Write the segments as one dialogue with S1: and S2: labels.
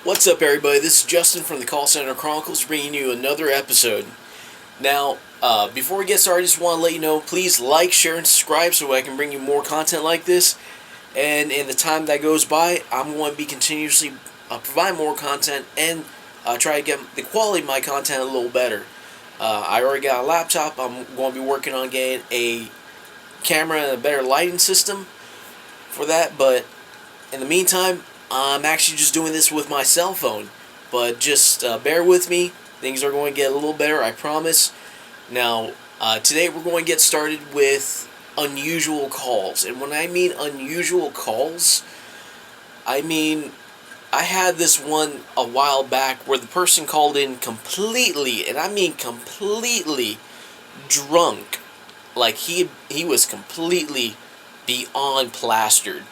S1: What's up, everybody? This is Justin from the Call Center Chronicles, bringing you another episode. Now, before we get started, I just want to let you know, please like, share, and subscribe so I can bring you more content like this. And in the time that goes by, I'm going to be continuously providing more content and try to get the quality of my content a little better. I already got a laptop. I'm going to be working on getting a camera and a better lighting system for that, but in the meantime, I'm actually just doing this with my cell phone. But just bear with me. Things are going to get a little better, I promise. Now, today we're going to get started with unusual calls. And when I mean unusual calls, I mean I had this one a while back where the person called in completely, and I mean completely drunk. Like he was completely beyond plastered.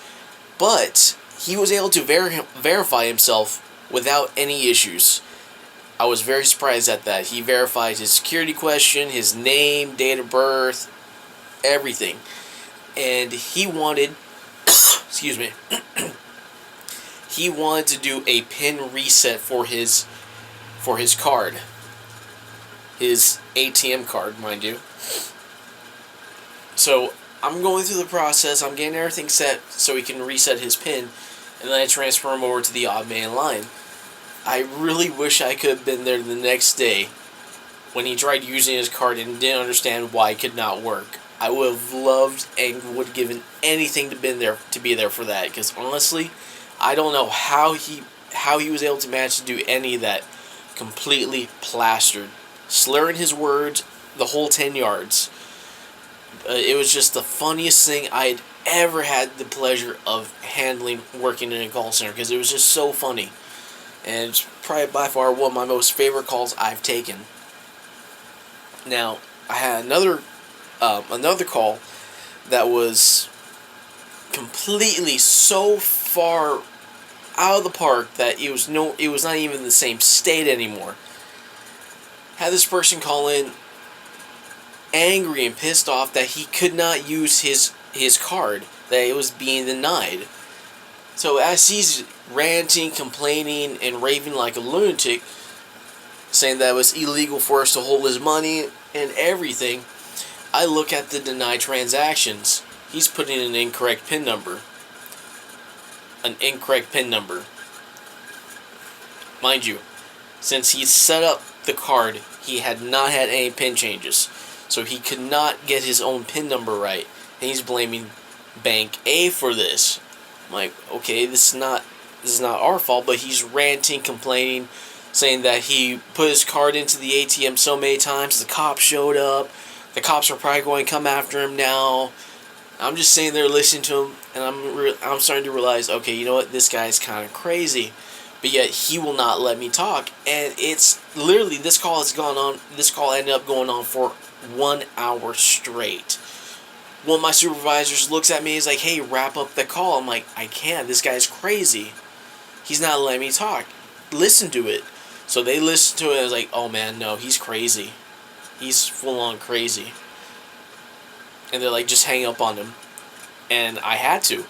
S1: But he was able to verify himself without any issues. I was very surprised at that. He verified his security question, his name, date of birth, everything. And he wanted, excuse me, he wanted to do a PIN reset for his card. His ATM card, mind you. So I'm going through the process. I'm getting everything set so he can reset his PIN, and then I transfer him over to the odd man line. I really wish I could have been there the next day when he tried using his card and didn't understand why it could not work. I would have loved and would have given anything to be there for that, because honestly, I don't know how he was able to manage to do any of that. Completely plastered, slurring his words, the whole 10 yards. It was just the funniest thing I'd ever had the pleasure of handling working in a call center, because it was just so funny. And it's probably by far one of my most favorite calls I've taken. Now, I had another call that was completely so far out of the park that it was not even the same state anymore. Had this person call in angry and pissed off that he could not use his card, that it was being denied. So as he's ranting, complaining, and raving like a lunatic, saying that it was illegal for us to hold his money and everything, I look at the denied transactions. He's putting an incorrect PIN number. An incorrect PIN number. Mind you, since he set up the card, he had not had any PIN changes. So he could not get his own PIN number right. And he's blaming Bank A for this. I'm like, okay, this is not our fault, but he's ranting, complaining, saying that he put his card into the ATM so many times, the cops showed up. The cops are probably going to come after him now. I'm just sitting there listening to him, and I'm starting to realize, okay, you know what, this guy's kind of crazy. But yet he will not let me talk, and it's literally this call ended up going on for 1 hour straight. One of my supervisors looks at me and is like, hey, wrap up the call. I'm like, I can't. This guy's crazy. He's not letting me talk. Listen to it. So they listened to it and I was like, oh man, no, he's crazy. He's full on crazy. And they're like, just hang up on him. And I had to.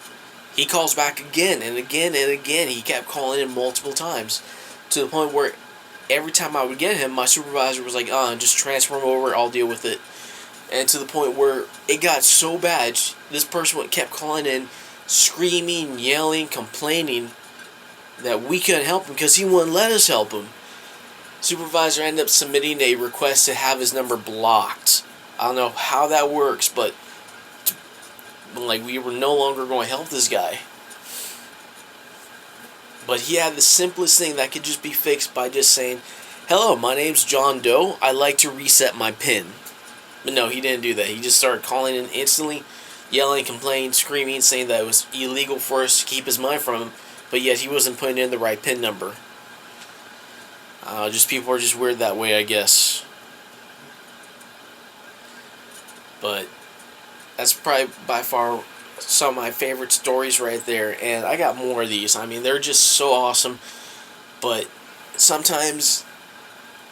S1: He calls back again and again and again. He kept calling in multiple times, to the point where every time I would get him, my supervisor was like, just transfer him over, I'll deal with it. And to the point where it got so bad, this person kept calling in, screaming, yelling, complaining that we couldn't help him because he wouldn't let us help him. Supervisor ended up submitting a request to have his number blocked. I don't know how that works, but like, we were no longer going to help this guy. But he had the simplest thing that could just be fixed by just saying, hello, my name's John Doe. I'd like to reset my PIN. But no, he didn't do that. He just started calling in instantly, yelling, complaining, screaming, saying that it was illegal for us to keep his money from him, but yet he wasn't putting in the right PIN number. Just people are just weird that way, I guess. But that's probably by far some of my favorite stories right there, and I got more of these. I mean, they're just so awesome, but sometimes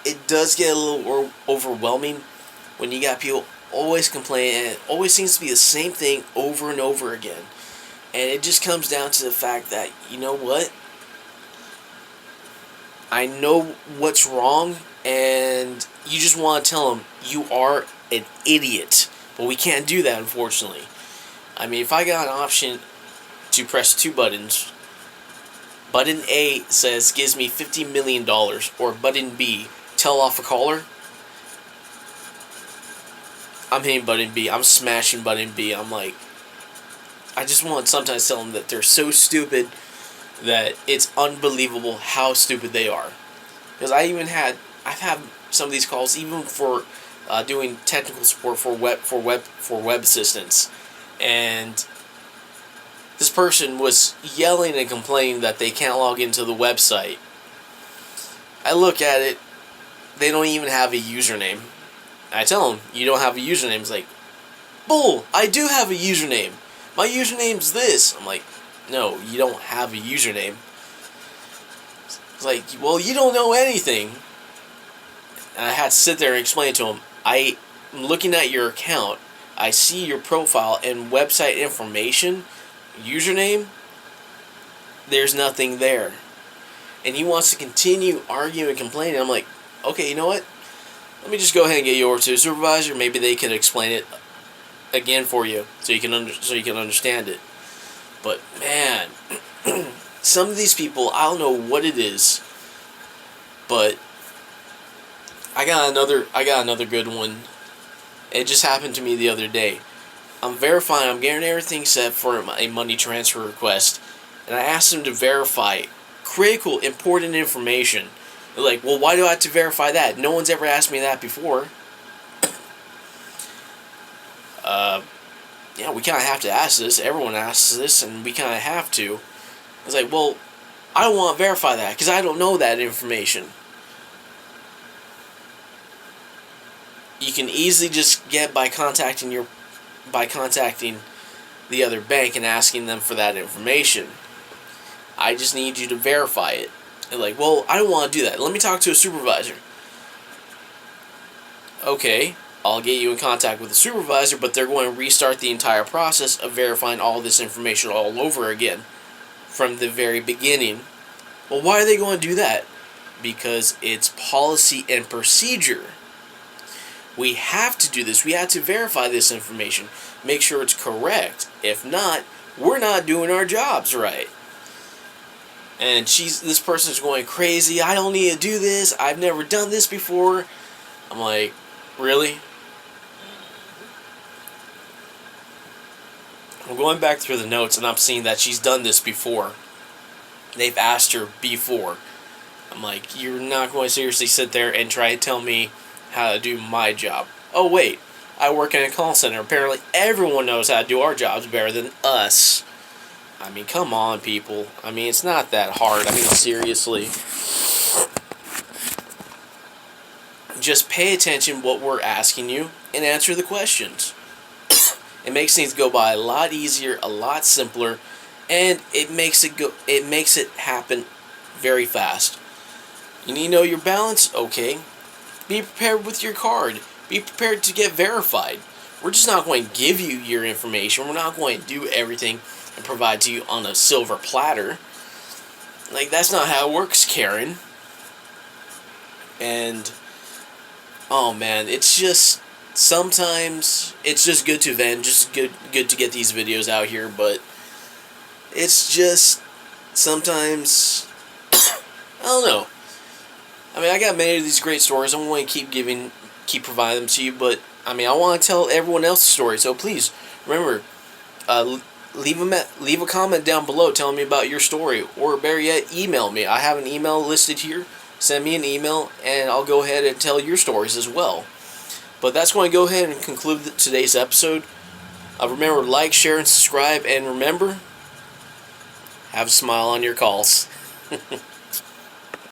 S1: it does get a little overwhelming when you got people always complain, and it always seems to be the same thing over and over again. And it just comes down to the fact that, you know what? I know what's wrong, and you just want to tell them you are an idiot. But we can't do that, unfortunately. I mean, if I got an option to press two buttons, button A says gives me $50 million, or button B, tell off a caller, I'm hitting button B. I'm smashing button B. I'm like, I just want to sometimes tell them that they're so stupid that it's unbelievable how stupid they are. Because I've had some of these calls even for doing technical support for web assistants, and this person was yelling and complaining that they can't log into the website. I look at it, they don't even have a username. I tell them, you don't have a username. It's like, bull, I do have a username. My username's this. I'm like, no, you don't have a username. It's like, well, you don't know anything. And I had to sit there and explain to him, I'm looking at your account, I see your profile and website information, username, there's nothing there. And he wants to continue arguing and complaining. I'm like, okay, you know what? Let me just go ahead and get you over to a supervisor. Maybe they can explain it again for you, so you can understand it. But man, some of these people, I don't know what it is, but I got another good one. It just happened to me the other day. I'm verifying. I'm getting everything set for a money transfer request, and I asked them to verify critical, important information. They're like, well, why do I have to verify that? No one's ever asked me that before. Yeah, we kind of have to ask this. Everyone asks this, and we kind of have to. I was like, well, I don't want to verify that because I don't know that information. You can easily just get by contacting the other bank and asking them for that information. I just need you to verify it. They're like, well, I don't want to do that. Let me talk to a supervisor. Okay, I'll get you in contact with the supervisor, but they're going to restart the entire process of verifying all this information all over again from the very beginning. Well, why are they going to do that? Because it's policy and procedure. We have to do this. We have to verify this information. Make sure it's correct. If not, we're not doing our jobs right. And this person's going crazy. I don't need to do this. I've never done this before. I'm like, really? I'm going back through the notes and I'm seeing that she's done this before. They've asked her before. I'm like, you're not going to seriously sit there and try to tell me how to do my job. Oh, wait. I work in a call center. Apparently everyone knows how to do our jobs better than us. I mean, come on, people. I mean, it's not that hard. I mean, seriously. Just pay attention what we're asking you and answer the questions. It makes things go by a lot easier, a lot simpler, and it makes it happen very fast. You need to know your balance? Okay. Be prepared with your card. Be prepared to get verified. We're just not going to give you your information. We're not going to do everything and provide to you on a silver platter. Like, that's not how it works, Karen. And, oh man, it's just, sometimes, it's just good to vent, just good to get these videos out here, but it's just, sometimes, I don't know. I mean, I got many of these great stories. I'm going to keep providing them to you, but, I mean, I want to tell everyone else's story, so please, remember, leave a comment down below telling me about your story, or better yet, email me. I have an email listed here. Send me an email, and I'll go ahead and tell your stories as well. But that's going to go ahead and conclude today's episode. Remember, like, share, and subscribe, and remember, have a smile on your calls.